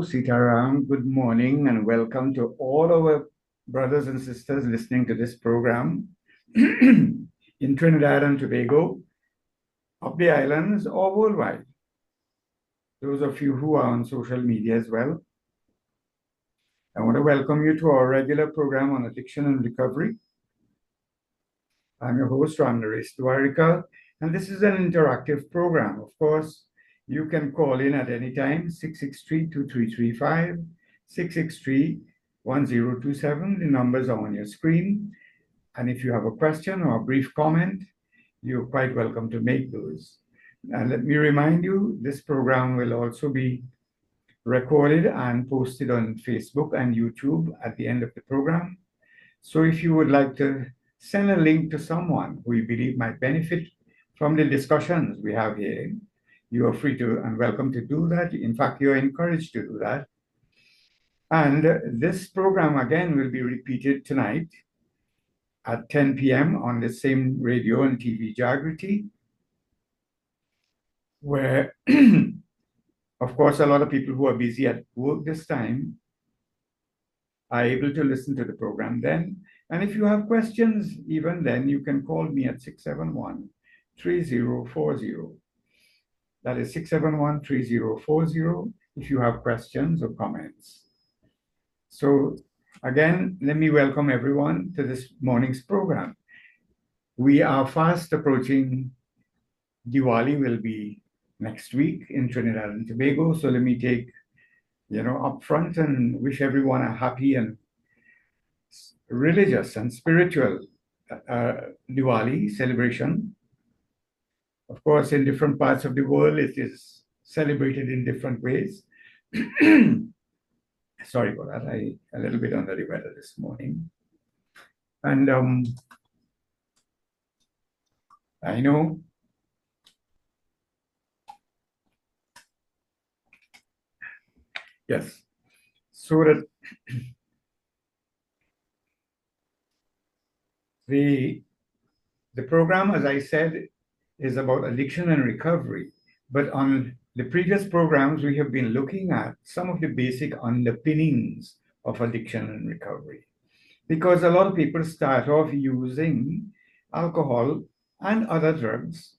Sitaram. Good morning and welcome to all our brothers and sisters listening to this program in Trinidad and Tobago, of the islands, or worldwide. Those of you who are on social media as well. I want to welcome you to our regular program on addiction and recovery. I'm your host, Ramnaresh Dwarika, and this is an interactive program. Of course, you can call in at any time, 663-2335, 663-1027. The numbers are on your screen. And if you have a question or a brief comment, you're quite welcome to make those. And let me remind you, this program will also be recorded and posted on Facebook and YouTube at the end of the program. So if you would like to send a link to someone who you believe might benefit from the discussions we have here, you are free to and welcome to do that. In fact, you're encouraged to do that. And this program, again, will be repeated tonight at 10 p.m. on the same radio and TV Jagriti, where, of course, a lot of people who are busy at work this time are able to listen to the program then. And if you have questions, even then, you can call me at 671-3040. That is 671-3040 if you have questions or comments. So again, let me welcome everyone to this morning's program. We are fast approaching Diwali, will be next week in Trinidad and Tobago. So let me take, up front and wish everyone a happy and religious and spiritual Diwali celebration. Of course, in different parts of the world, it is celebrated in different ways. Sorry for that. I a little bit under the weather this morning. And I know yes. So that the program, as I said, is about addiction and recovery. But on the previous programs, we have been looking at some of the basic underpinnings of addiction and recovery. Because a lot of people start off using alcohol and other drugs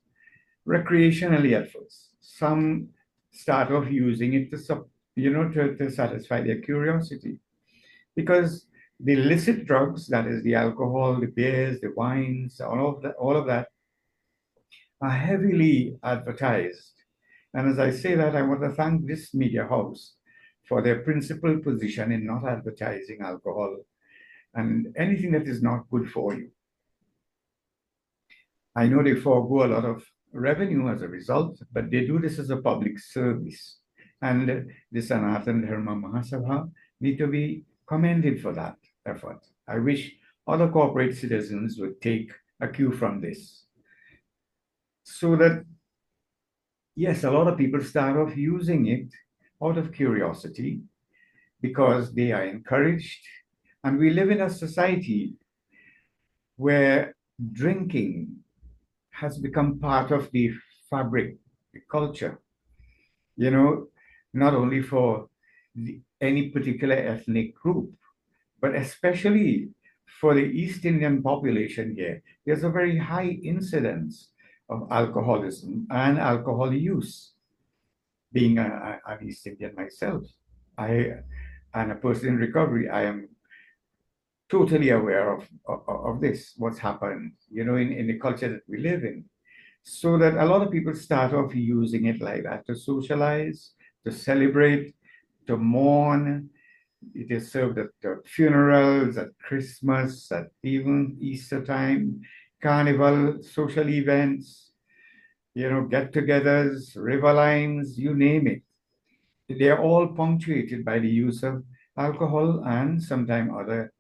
recreationally at first. Some start off using it to satisfy their curiosity. Because the illicit drugs, that is the alcohol, the beers, the wines, all of that are heavily advertised. And as I say that, I want to thank this media house for their principal position in not advertising alcohol and anything that is not good for you. I know they forego a lot of revenue as a result, but they do this as a public service. And the Sanatan Dharma Mahasabha need to be commended for that effort. I wish other corporate citizens would take a cue from this. So that, yes, a lot of people start off using it out of curiosity because they are encouraged. And we live in a society where drinking has become part of the fabric, the culture, not only for any particular ethnic group, but especially for the East Indian population here. There's a very high incidence of alcoholism and alcohol use. Being an East Indian myself, and a person in recovery, I am totally aware of this, what's happened, in the culture that we live in. So that a lot of people start off using it like that to socialize, to celebrate, to mourn. It is served at funerals, at Christmas, at even Easter time, carnival, social events, get-togethers, river lines, you name it. They are all punctuated by the use of alcohol and sometimes other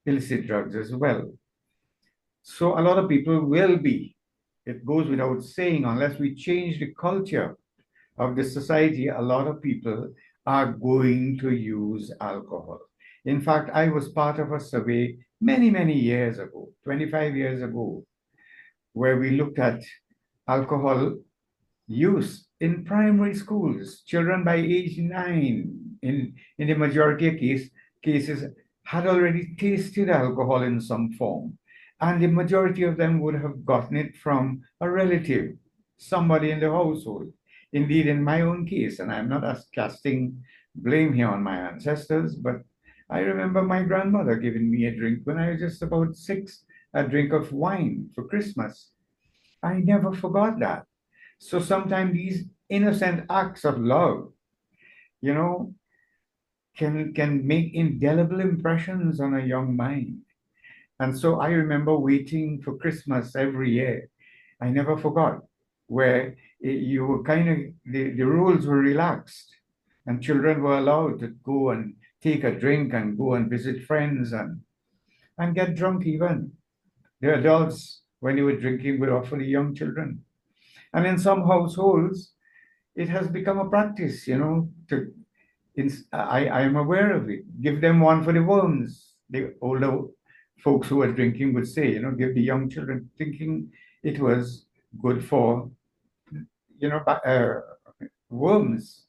illicit drugs as well. So a lot of people will be, it goes without saying, unless we change the culture of the society, a lot of people are going to use alcohol. In fact, I was part of a survey many, many years ago, 25 years ago, where we looked at alcohol use in primary schools, children by age 9, in the majority of cases had already tasted alcohol in some form. And the majority of them would have gotten it from a relative, somebody in the household. Indeed, in my own case, and I'm not casting blame here on my ancestors, but I remember my grandmother giving me a drink when I was just about 6, a drink of wine for Christmas. I never forgot that. So sometimes these innocent acts of love, you know, can make indelible impressions on a young mind. And so I remember waiting for Christmas every year. I never forgot where you were kind of the rules were relaxed, and children were allowed to go and take a drink and go and visit friends and get drunk even. The adults, when they were drinking, were often young children. And in some households, it has become a practice, to I am aware of it. Give them one for the worms. The older folks who were drinking would say, give the young children, thinking it was good for, worms.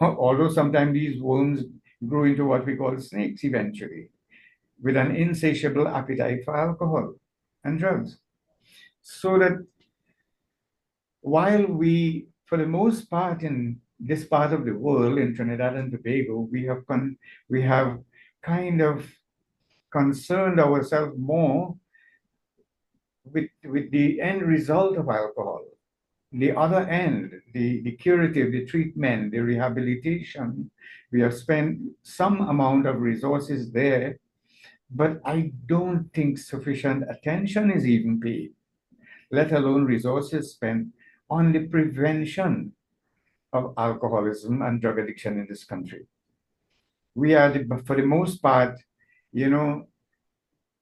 Although sometimes these worms grew into what we call snakes eventually, with an insatiable appetite for alcohol and drugs. So that while we, for the most part, in this part of the world, in Trinidad and Tobago, we have kind of concerned ourselves more with the end result of alcohol. The other end, the curative, the treatment, the rehabilitation, we have spent some amount of resources there, but I don't think sufficient attention is even paid, let alone resources spent on the prevention of alcoholism and drug addiction in this country. We are, for the most part, you know,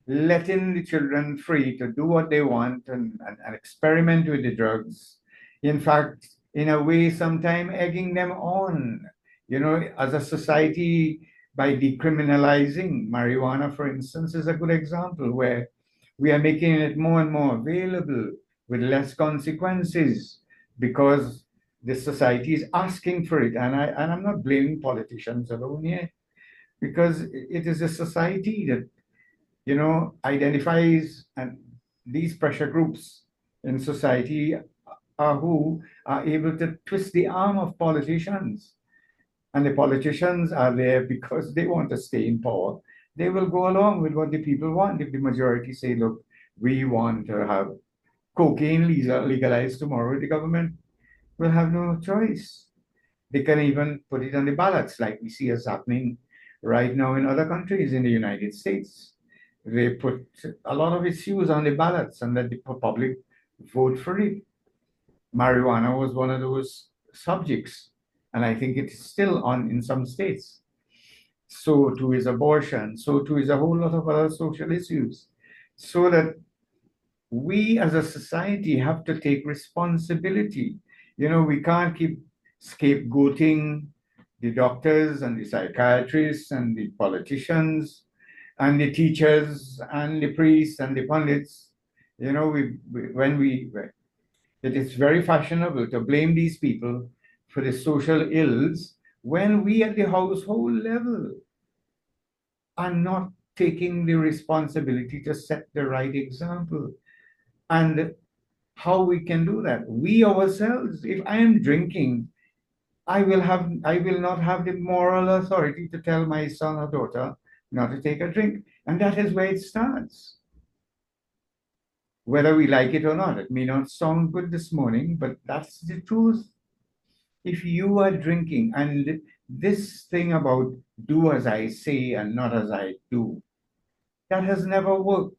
letting the children free to do what they want and experiment with the drugs. In fact, in a way, sometimes egging them on, as a society by decriminalizing marijuana, for instance, is a good example where we are making it more and more available with less consequences because the society is asking for it. And I'm not blaming politicians alone here because it is a society that identifies and these pressure groups in society are who are able to twist the arm of politicians. And the politicians are there because they want to stay in power. They will go along with what the people want. If the majority say, look, we want to have cocaine legalized tomorrow, the government will have no choice. They can even put it on the ballots, like we see as happening right now in other countries in the United States. They put a lot of issues on the ballots and let the public vote for it. Marijuana was one of those subjects, and I think it's still on in some states. So too is abortion, so too is a whole lot of other social issues. So that we as a society have to take responsibility. We can't keep scapegoating the doctors and the psychiatrists and the politicians and the teachers and the priests and the pundits. It is very fashionable to blame these people for the social ills when we at the household level are not taking the responsibility to set the right example. And how we can do that? We ourselves, if I am drinking, I will not have the moral authority to tell my son or daughter not to take a drink. And that is where it starts. Whether we like it or not, it may not sound good this morning, but that's the truth. If you are drinking, and this thing about do as I say and not as I do, that has never worked.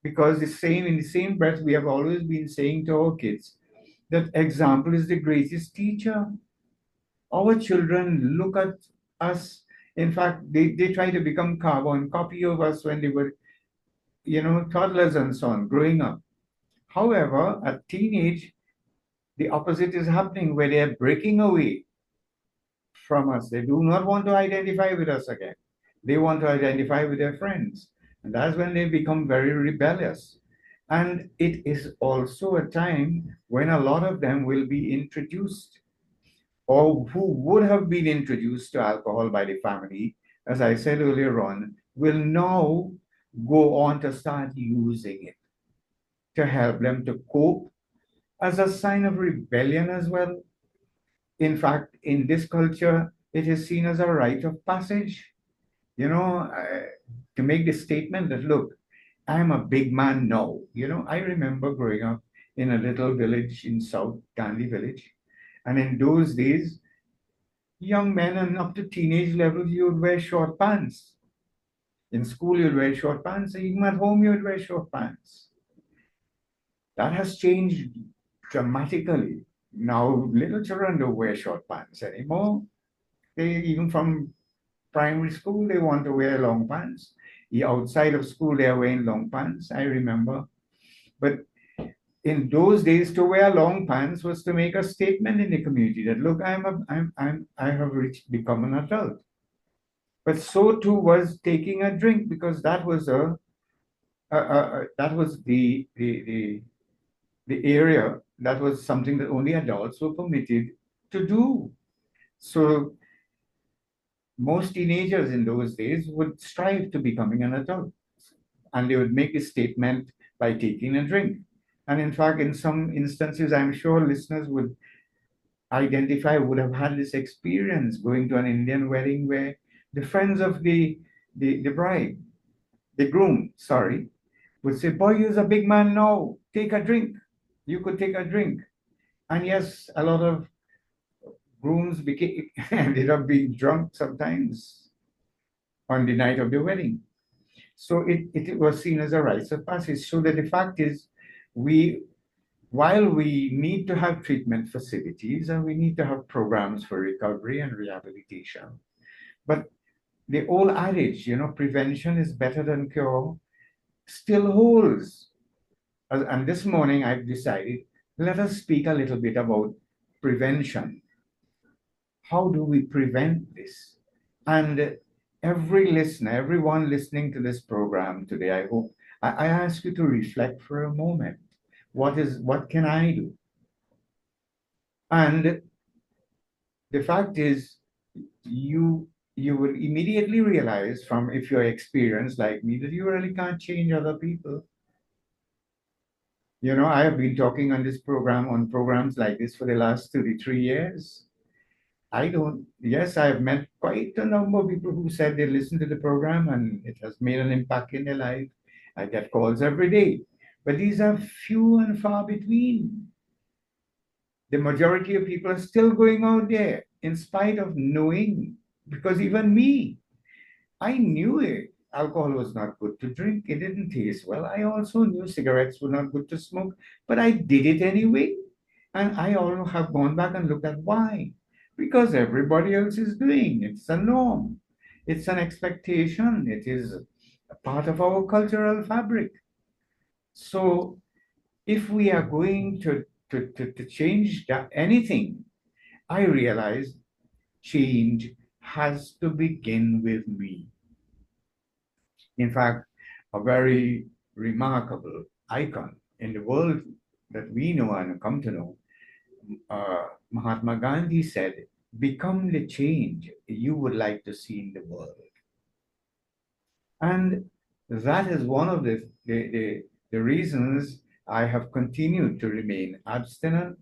Because in the same breath, we have always been saying to our kids that example is the greatest teacher. Our children look at us. In fact, they try to become carbon copy of us when they were, toddlers and so on, growing up. However, at teenage, the opposite is happening where they are breaking away from us. They do not want to identify with us again. They want to identify with their friends. And that's when they become very rebellious. And it is also a time when a lot of them will be introduced or who would have been introduced to alcohol by the family, as I said earlier on, will now go on to start using it to help them to cope as a sign of rebellion as well. In fact, in this culture, it is seen as a rite of passage, you know, to make the statement that, look, I'm a big man now. I remember growing up in a little village in South Gandhi village. And in those days, young men and up to teenage levels, you would wear short pants. In school, you'd wear short pants. Even at home, you'd wear short pants. That has changed dramatically. Now, little children don't wear short pants anymore. They, even from primary school, they want to wear long pants. Outside of school, they are wearing long pants, I remember. But in those days, to wear long pants was to make a statement in the community that, look, I have become an adult. But so too was taking a drink, because that was that was the area, that was something that only adults were permitted to do. So most teenagers in those days would strive to becoming an adult, and they would make a statement by taking a drink. And in fact, in some instances, I'm sure listeners would identify, would have had this experience going to an Indian wedding where the friends of the bride, the groom, sorry, would say, boy, you're a big man now, take a drink. You could take a drink. And yes, a lot of grooms became ended up being drunk sometimes on the night of the wedding. So it was seen as a rite of passage. So that the fact is, we while we need to have treatment facilities and we need to have programs for recovery and rehabilitation, but the old adage, prevention is better than cure, still holds. And this morning I've decided, let us speak a little bit about prevention. How do we prevent this? And every listener, everyone listening to this program today, I hope, I ask you to reflect for a moment. What can I do? And the fact is, you will immediately realize from, if you're experienced like me, that you really can't change other people. I have been talking on programs like this for the last 33 years. I don't, yes, I've met quite a number of people who said they listened to the program and it has made an impact in their life. I get calls every day, but these are few and far between. The majority of people are still going out there in spite of knowing, because even me, I knew it. Alcohol was not good to drink. It didn't taste well. I also knew cigarettes were not good to smoke, but I did it anyway. And I also have gone back and looked at why. Because everybody else is doing. It's a norm. It's an expectation. It is a part of our cultural fabric. So if we are going to change anything, I realize change has to begin with me. In fact, a very remarkable icon in the world that we know and come to know, Mahatma Gandhi said, become the change you would like to see in the world. And that is one of the reasons I have continued to remain abstinent.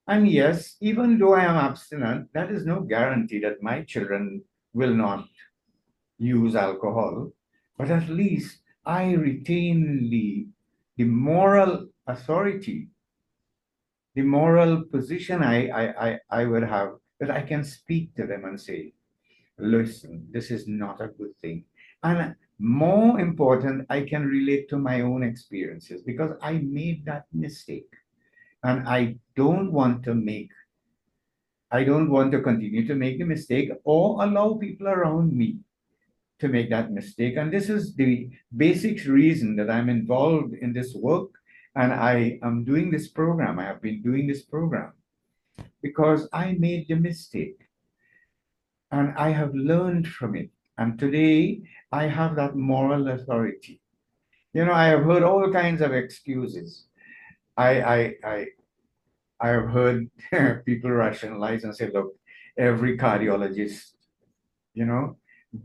And yes, even though I am abstinent, that is no guarantee that my children will not use alcohol, but at least I retain the moral authority, the moral position I would have, that I can speak to them and say, listen, this is not a good thing. And more important, I can relate to my own experiences because I made that mistake. And I don't want to continue to make the mistake or allow people around me to make that mistake. And this is the basic reason that I'm involved in this work and I am doing this program. I have been doing this program because I made the mistake and I have learned from it. And today I have that moral authority. I have heard all kinds of excuses. I, I, I, I have heard people rationalize and say, look, every cardiologist, you know,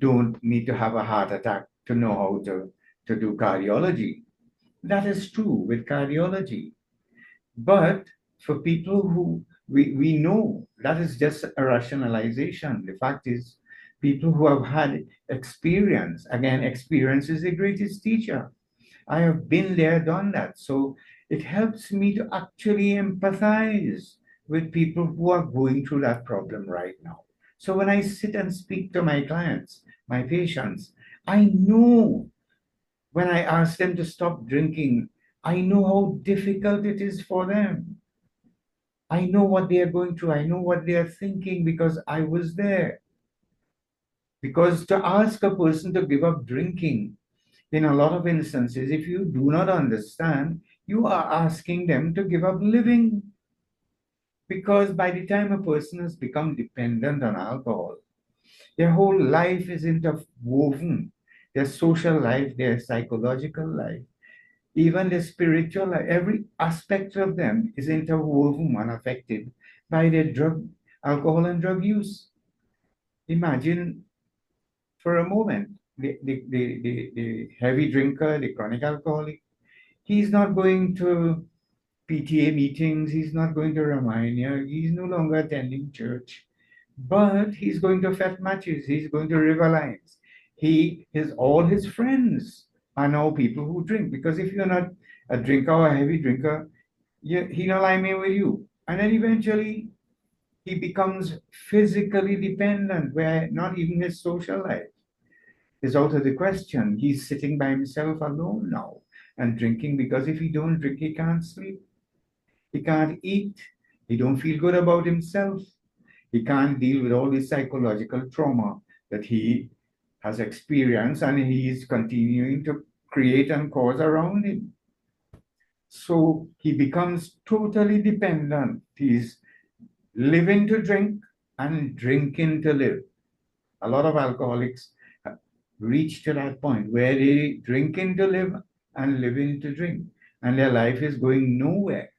don't need to have a heart attack to know how to do cardiology. That is true with cardiology. But for people who we know that is just a rationalization. The fact is, people who have had experience, again, experience is the greatest teacher. I have been there, done that. So it helps me to actually empathize with people who are going through that problem right now. So when I sit and speak to my clients, my patients, I know when I ask them to stop drinking, I know how difficult it is for them. I know what they are going through. I know what they are thinking because I was there. Because to ask a person to give up drinking, in a lot of instances, if you do not understand, you are asking them to give up living. Because by the time a person has become dependent on alcohol, their whole life is interwoven. Their social life, their psychological life, even their spiritual life, every aspect of them is interwoven and affected by their alcohol and drug use. Imagine for a moment the heavy drinker, the chronic alcoholic. He's not going to PTA meetings. He's not going to Ramainya. He's no longer attending church, but he's going to fete matches. He's going to river lines. All his friends are now people who drink because if you're not a drinker or a heavy drinker, he not lie me with you. And then eventually he becomes physically dependent, where not even his social life is out of the question. He's sitting by himself alone now and drinking because if he don't drink, he can't sleep. He can't eat. He don't feel good about himself. He can't deal with all the psychological trauma that he has experienced and he is continuing to create and cause around him. So he becomes totally dependent. He's living to drink and drinking to live. A lot of alcoholics reach to that point where they drinking to live and living to drink, and their life is going nowhere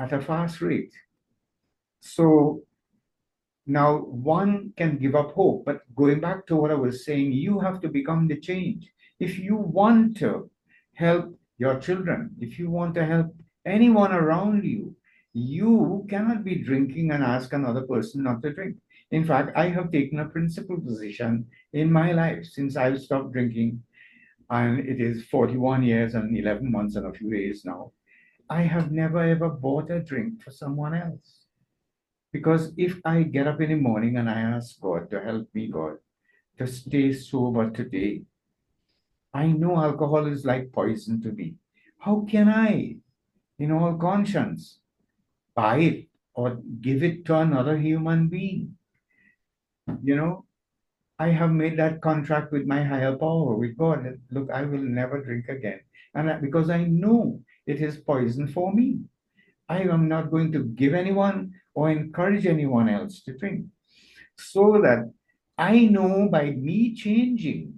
at a fast rate. So now one can give up hope, but going back to what I was saying, you have to become the change. If you want to help your children, if you want to help anyone around you, you cannot be drinking and ask another person not to drink. In fact, I have taken a principled position in my life since I've stopped drinking, and it is 41 years and 11 months and a few days now. I have never ever bought a drink for someone else. Because if I get up in the morning and I ask God to help me, God, to stay sober today, I know alcohol is like poison to me. How can I, in all conscience, buy it or give it to another human being? You know, I have made that contract with my higher power, with God. That, look, I will never drink again. And because I know it is poison for me, I am not going to give anyone or encourage anyone else to drink. So that I know by me changing,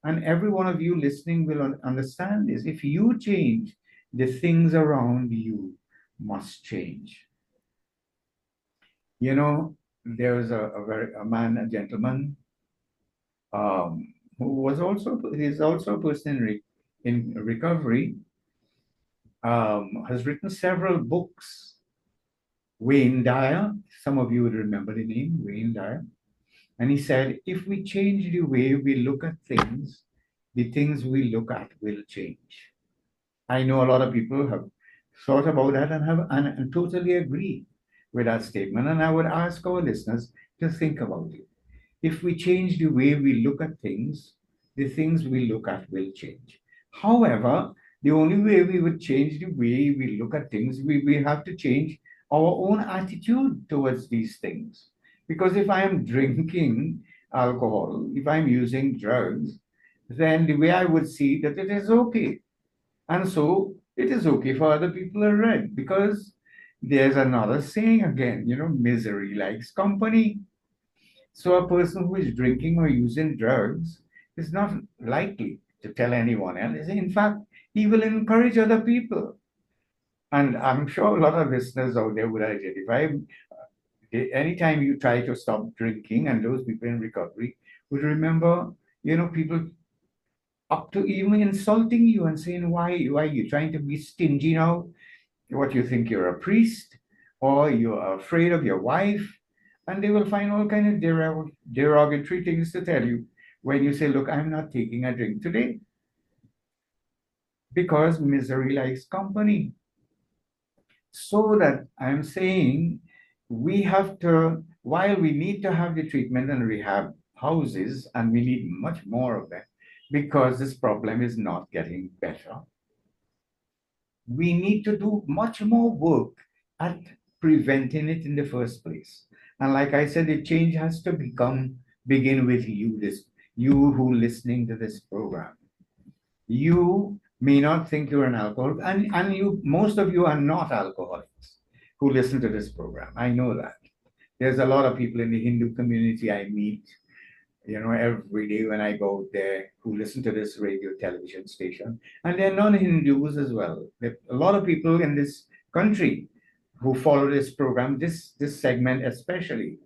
and every one of you listening will understand this. If you change, the things around you must change. You know, there was a man, a gentleman, who was also is also a person in recovery, has written several books. Wayne Dyer, some of you would remember the name Wayne Dyer. And he said, if we change the way we look at things, the things we look at will change. I know a lot of people have thought about that and totally agree with that statement. And I would ask our listeners to think about it. If we change the way we look at things, the things we look at will change. However, the only way we would change the way we look at things, we have to change our own attitude towards these things. Because if I am drinking alcohol, if I'm using drugs, then the way I would see that it is okay. And so it is okay for other people to read because there's another saying again, misery likes company. So a person who is drinking or using drugs is not likely to tell anyone else. In fact, he will encourage other people. And I'm sure a lot of listeners out there would identify. Anytime you try to stop drinking, and those people in recovery would remember, people up to even insulting you and saying, why are you trying to be stingy now? What, you think you're a priest, or you're afraid of your wife? And they will find all kind of derogatory things to tell you when you say, look, I'm not taking a drink today because misery likes company. So that I'm saying we have to, while we need to have the treatment and rehab houses, and we need much more of them because this problem is not getting better, we need to do much more work at preventing it in the first place. And like I said, the change has to begin with you, you who listening to this program. You may not think you're an alcoholic, and you, most of you are not alcoholics who listen to this program. I know that. There's a lot of people in the Hindu community I meet, every day when I go there, who listen to this radio television station, and they're non-Hindus as well. There are a lot of people in this country who follow this program, this segment especially,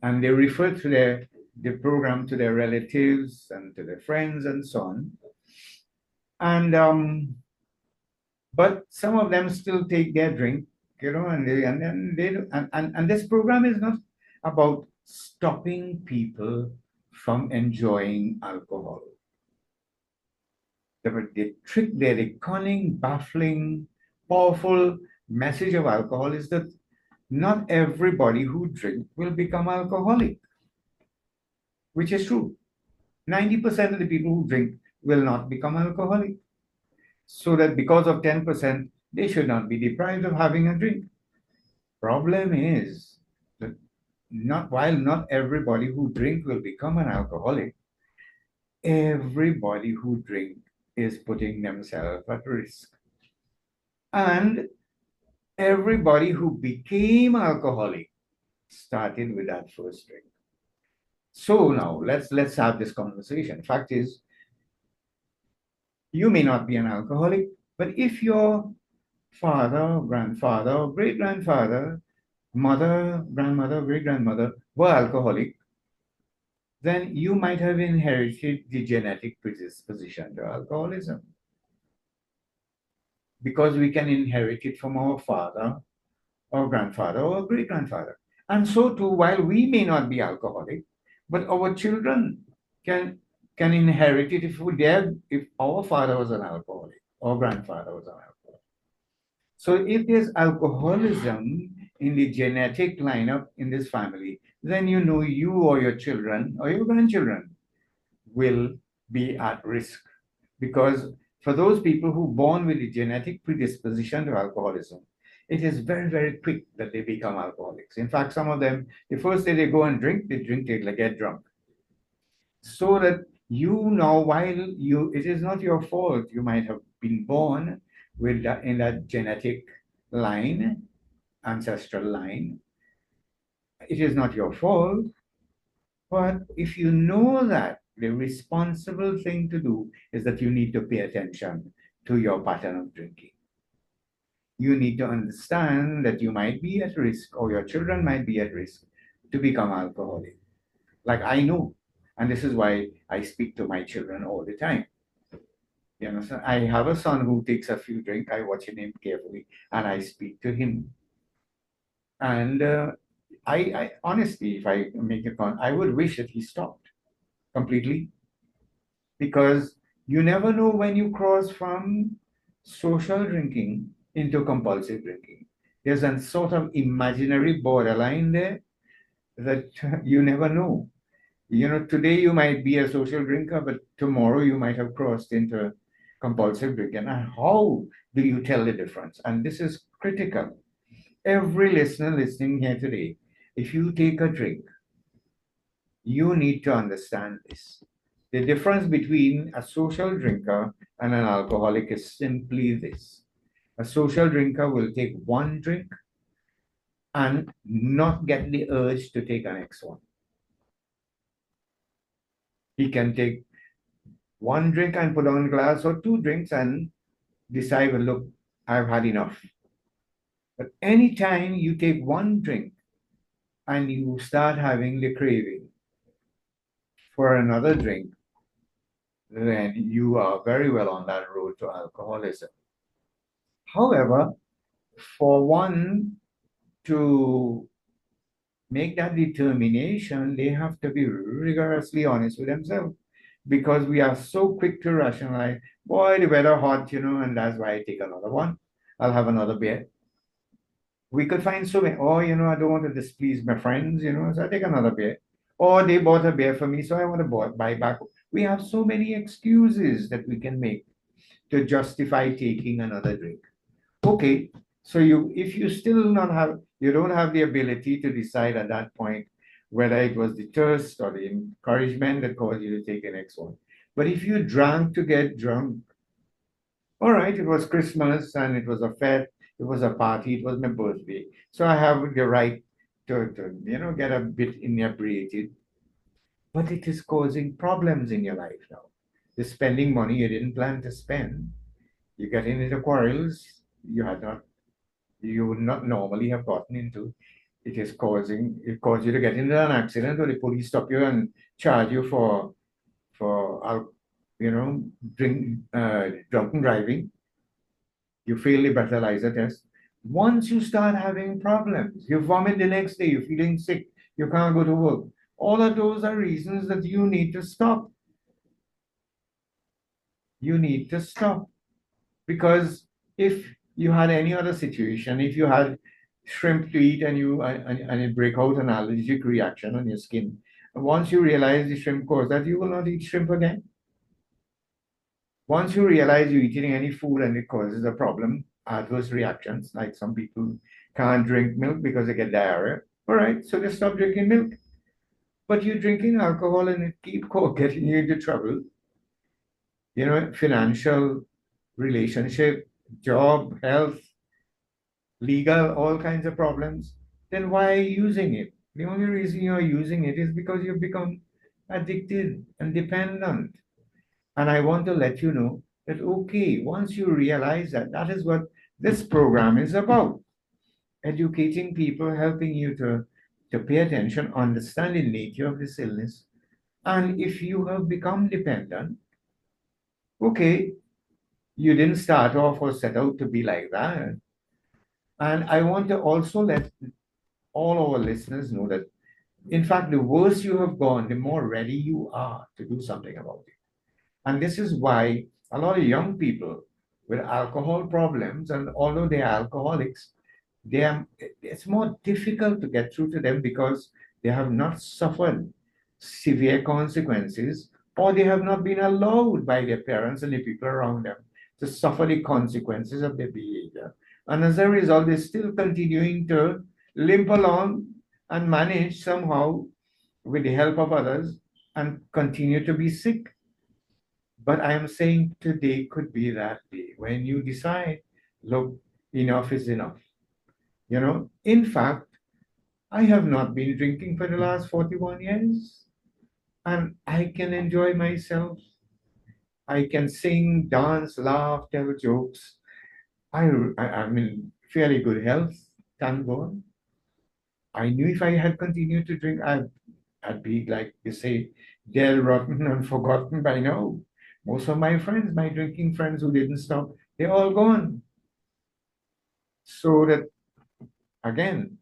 and they refer to the program to their relatives and to their friends and so on. And but some of them still take their drink, and then they do, and this program is not about stopping people from enjoying alcohol. The trick there, the cunning, baffling, powerful message of alcohol is that not everybody who drinks will become alcoholic, which is true. 90% of the people who drink will not become alcoholic. So that because of 10%, they should not be deprived of having a drink. Problem is that not everybody who drink will become an alcoholic, everybody who drink is putting themselves at risk. And everybody who became alcoholic started with that first drink. So now let's have this conversation. Fact is, you may not be an alcoholic, but if your father, grandfather, great grandfather, mother, grandmother, great grandmother were alcoholic, then you might have inherited the genetic predisposition to alcoholism. Because we can inherit it from our father or grandfather or great grandfather. And so too, while we may not be alcoholic, but our children can inherit it if our father was an alcoholic or grandfather was an alcoholic. So if there's alcoholism in the genetic lineup in this family, then you or your children or your grandchildren will be at risk. Because for those people who are born with the genetic predisposition to alcoholism, it is very, very quick that they become alcoholics. In fact, some of them, the first day they go and drink, they get drunk. So that it is not your fault. You might have been born with in that genetic line, ancestral line. It is not your fault. But if you know that, the responsible thing to do is that you need to pay attention to your pattern of drinking. You need to understand that you might be at risk, or your children might be at risk to become alcoholic. Like I know, and this is why I speak to my children all the time. So I have a son who takes a few drinks. I watch him carefully, and I speak to him. And I honestly, if I make a comment, I would wish that he stopped completely, because you never know when you cross from social drinking into compulsive drinking. There's a sort of imaginary borderline there that you never know. Today you might be a social drinker, but tomorrow you might have crossed into compulsive drinking. And how do you tell the difference? And this is critical. Every listener listening here today, if you take a drink, you need to understand this. The difference between a social drinker and an alcoholic is simply this. A social drinker will take one drink and not get the urge to take an next one. He can take one drink and put on a glass, or two drinks and decide, well, look, I've had enough. But anytime you take one drink and you start having the craving for another drink, then you are very well on that road to alcoholism. However, for one to make that determination, they have to be rigorously honest with themselves because we are so quick to rationalize, boy, the weather hot, and that's why I take another one. I'll have another beer. We could find so many, oh, I don't want to displease my friends, so I take another beer. Or they bought a beer for me, so I want to buy back. We have so many excuses that we can make to justify taking another drink. Okay, so if you still not have, you don't have the ability to decide at that point whether it was the thirst or the encouragement that caused you to take the next one. But if you drank to get drunk, all right, it was Christmas and it was a fete, it was a party, it was my birthday. So I have the right to get a bit inebriated. But it is causing problems in your life now. You're spending money you didn't plan to spend. You get into quarrels you would not normally have gotten into. It caused you to get into an accident or the police stop you and charge you for drunken driving. You fail the breathalyzer test. Once you start having problems, you vomit the next day, you're feeling sick, you can't go to work. All of those are reasons that you need to stop. You need to stop. Because if you had any other situation, if you had shrimp to eat and it break out an allergic reaction on your skin, once you realize the shrimp caused that, you will not eat shrimp again. Once you realize you're eating any food and it causes a problem, adverse reactions, like some people can't drink milk because they get diarrhea. All right, so they stop drinking milk. But you're drinking alcohol and it keep getting you into trouble. Financial, relationship, job, health, legal, all kinds of problems. Then why are you using it? The only reason you're using it is because you've become addicted and dependent. And I want to let you know that, okay, once you realize that, that is what this program is about, educating people, helping you to pay attention, understand the nature of this illness. And if you have become dependent, okay, you didn't start off or set out to be like that. And I want to also let all our listeners know that, in fact, the worse you have gone, the more ready you are to do something about it. And this is why a lot of young people with alcohol problems, and although they are alcoholics, it's more difficult to get through to them because they have not suffered severe consequences, or they have not been allowed by their parents and the people around them to suffer the consequences of their behavior. And as a result, they're still continuing to limp along and manage somehow with the help of others and continue to be sick. But I am saying today could be that day when you decide, look, enough is enough. In fact, I have not been drinking for the last 41 years, and I can enjoy myself. I can sing, dance, laugh, tell jokes. I'm in fairly good health, thank God. I knew if I had continued to drink, I'd be, like you say, dead, rotten, and forgotten by now. Most of my friends, my drinking friends who didn't stop, they're all gone. So that, again,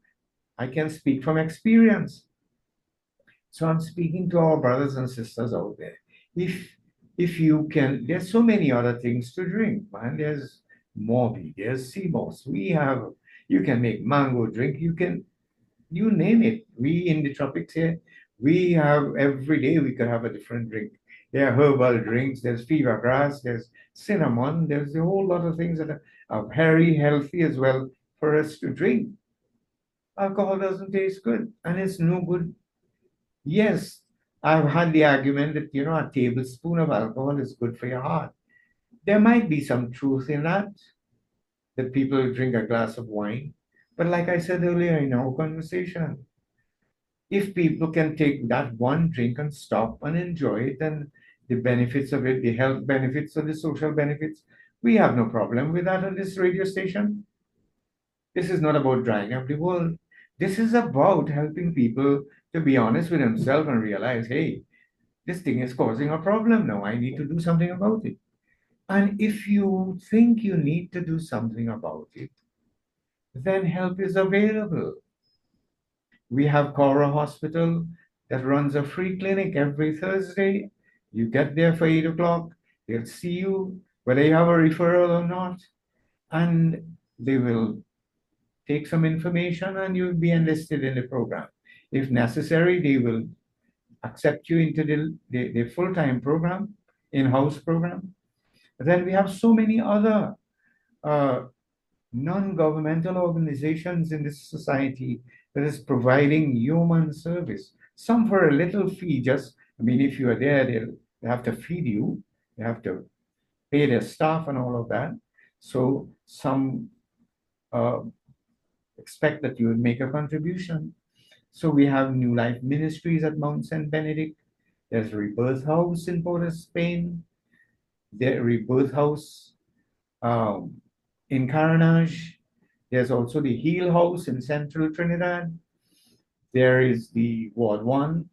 I can speak from experience. So I'm speaking to our brothers and sisters out there. If if you can, there's so many other things to drink, man. There's Morbi, there's sea moss. You can make mango drink. You name it. We in the tropics here, we have every day we could have a different drink. There are herbal drinks. There's fever grass. There's cinnamon. There's a whole lot of things that are very healthy as well for us to drink. Alcohol doesn't taste good, and it's no good. Yes, I've had the argument that, a tablespoon of alcohol is good for your heart. There might be some truth in that people drink a glass of wine. But like I said earlier in our conversation, if people can take that one drink and stop and enjoy it and the benefits of it, the health benefits or the social benefits, we have no problem with that on this radio station. This is not about drying up the world. This is about helping people to be honest with themselves and realize, hey, this thing is causing a problem now. I need to do something about it. And if you think you need to do something about it, then help is available. We have Cora Hospital that runs a free clinic every Thursday. You get there for 8 o'clock. They'll see you whether you have a referral or not, and they will take some information and you'll be enlisted in the program. If necessary, they will accept you into the full-time program, in-house program. Then we have so many other uh, non-governmental organizations in this society that is providing human service. Some for a little fee, just, I mean, if you are there, they have to feed you, they have to pay their staff and all of that. So some uh, expect that you would make a contribution. So we have New Life Ministries at Mount St. Benedict. There's Rebirth House in Port of Spain. The Rebirth House um, in Caranage. There's also the Heal House in Central Trinidad. There is the Ward 1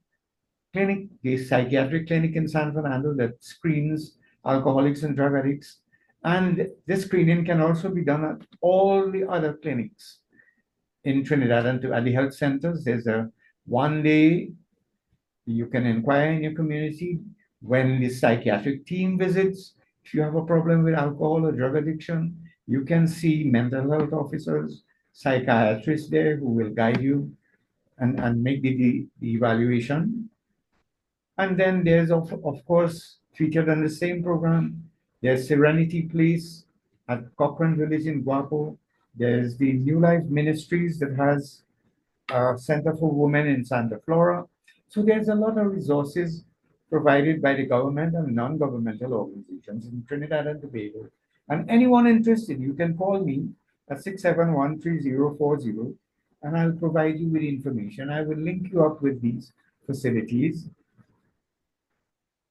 clinic, the psychiatric clinic in San Fernando that screens alcoholics and drug addicts. And this screening can also be done at all the other clinics in Trinidad and at the health centers. There's a 1 day you can inquire in your community when the psychiatric team visits. If you have a problem with alcohol or drug addiction, you can see mental health officers, psychiatrists there who will guide you and make the evaluation. And then there's, of course, featured in the same program, there's Serenity Place at Cochrane Village in Guapo. There's the New Life Ministries that has Center for Women in Santa Flora. So there's a lot of resources provided by the government and non-governmental organizations in Trinidad and Tobago. And anyone interested, you can call me at 671-3040 and I'll provide you with information. I will link you up with these facilities.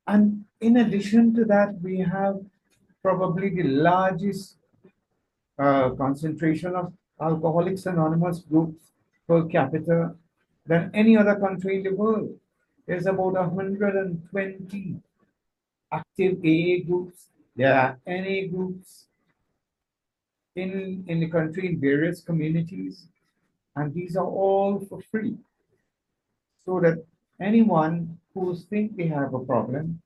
And in addition to that, we have probably the largest concentration of Alcoholics Anonymous groups per capita than any other country in the world. There's about 120 active AA groups. There are NA groups in the country in various communities, and these are all for free. So that anyone who thinks they have a problem,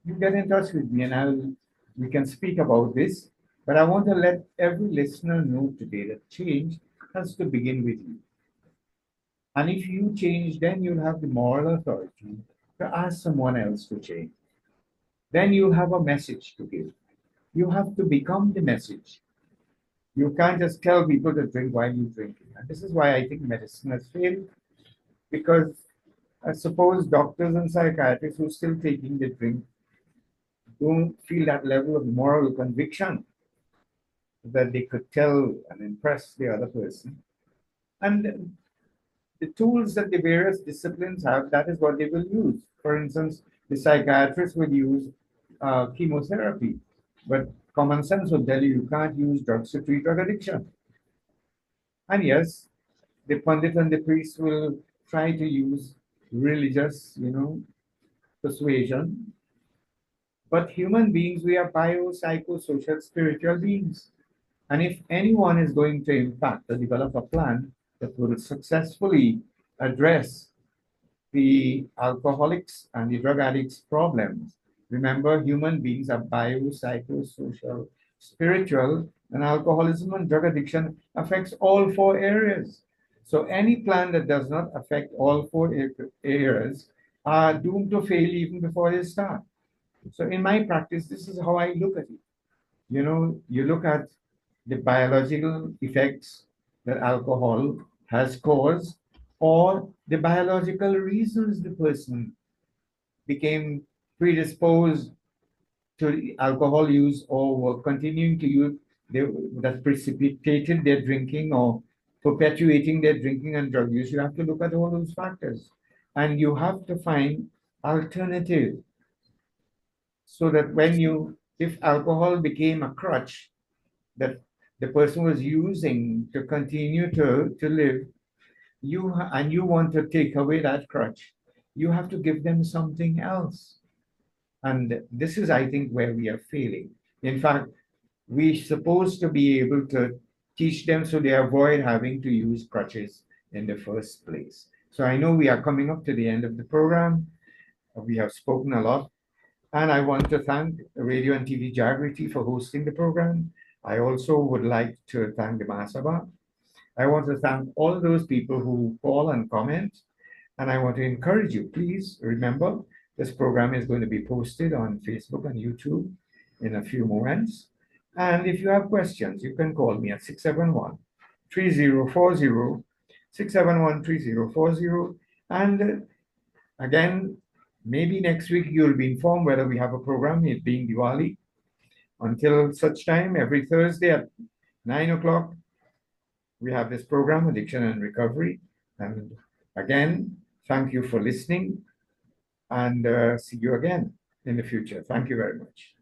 you get in touch with me and we can speak about this. But I want to let every listener know today that change has to begin with you. And if you change, then you'll have the moral authority to ask someone else to change. Then you have a message to give. You have to become the message. You can't just tell people to drink while you're drinking. And this is why I think medicine has failed, because I suppose doctors and psychiatrists who are still taking the drink don't feel that level of moral conviction that they could tell and impress the other person. And the tools that the various disciplines have, that is what they will use. For instance, the psychiatrist will use chemotherapy, but common sense will tell you you can't use drugs to treat drug addiction. And yes, the pundit and the priest will try to use religious, persuasion. But human beings, we are biopsychosocial spiritual beings. And if anyone is going to impact or develop a plan that will successfully address the alcoholics and the drug addicts problems, remember human beings are biopsychosocial, spiritual, and alcoholism and drug addiction affects all four areas. So any plan that does not affect all four areas are doomed to fail even before they start. So in my practice, this is how I look at it. You look at the biological effects that alcohol has caused, or the biological reasons the person became predisposed to alcohol use or were continuing to use that precipitated their drinking or perpetuating their drinking and drug use. You have to look at all those factors and you have to find alternative so that if alcohol became a crutch that the person was using to continue to live, and you want to take away that crutch, you have to give them something else. And this is, I think, where we are failing. In fact, we're supposed to be able to teach them so they avoid having to use crutches in the first place. So I know we are coming up to the end of the program. We have spoken a lot. And I want to thank Radio and TV Jagriti for hosting the program. I also would like to thank the Mahasabha. I want to thank all those people who call and comment. And I want to encourage you, please remember this program is going to be posted on Facebook and YouTube in a few moments. And if you have questions, you can call me at 671 3040, 671 3040. And again, maybe next week you'll be informed whether we have a program, it being Diwali. Until such time, every Thursday at 9 o'clock, we have this program, Addiction and Recovery. And again, thank you for listening, and see you again in the future. Thank you very much.